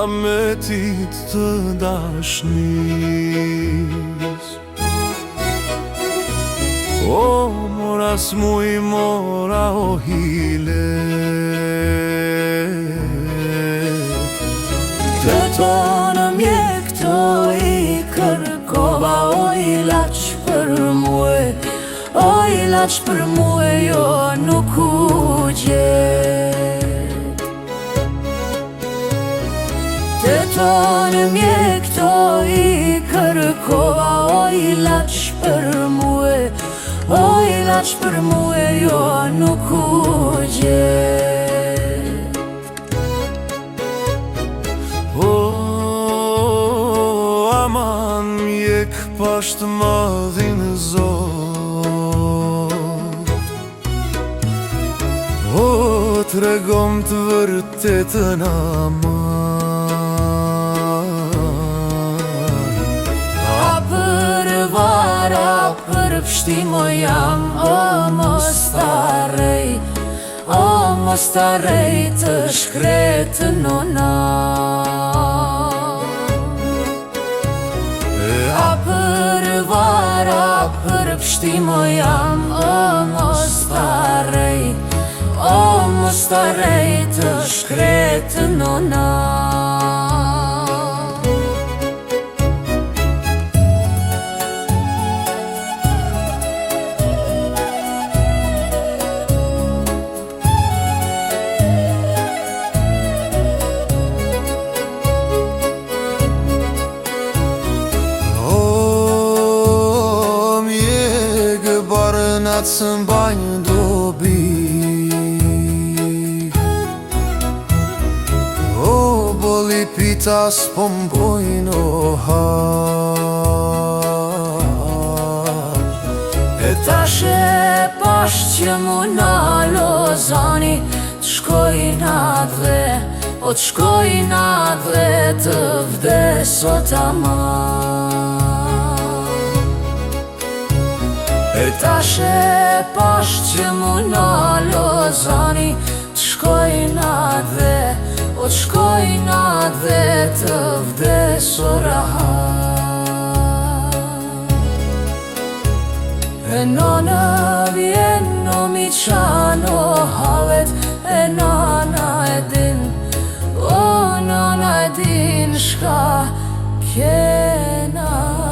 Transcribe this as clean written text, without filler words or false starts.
kiametit të dashnis. O mora s'muj mora o hile, të tonë mjek të I kërkova, o ilaç për muë, o ilaç për muë, jo nuk u gjet. Të tonë mjek të I kërkova, o ilaç për muë, o ilaç për muë, jo nuk u gjet. o aman mjek pasht madhin zot, o tregom të vërtetën aman. A për vara, për pështimo jam, o mos t'arrej, o mos t'arrej të shkretë nona. A për vara, për pështimo jam, o mos t'arrej, o mos t'arrej të shkretë nona. Natë së mbajnë dobi, o boli pita s'po mbojnë o har. E tash e pash që mu na Lozani, t'shkojna dhe, o t'shkojna dhe të vdes o tamam. E tash e pash që mu na Lozani, t'shkojna dhe, o t'shkojna dhe të vdes o rahat. E nona vjen o miqan o havet, e nana e din, o nana e din shka kena.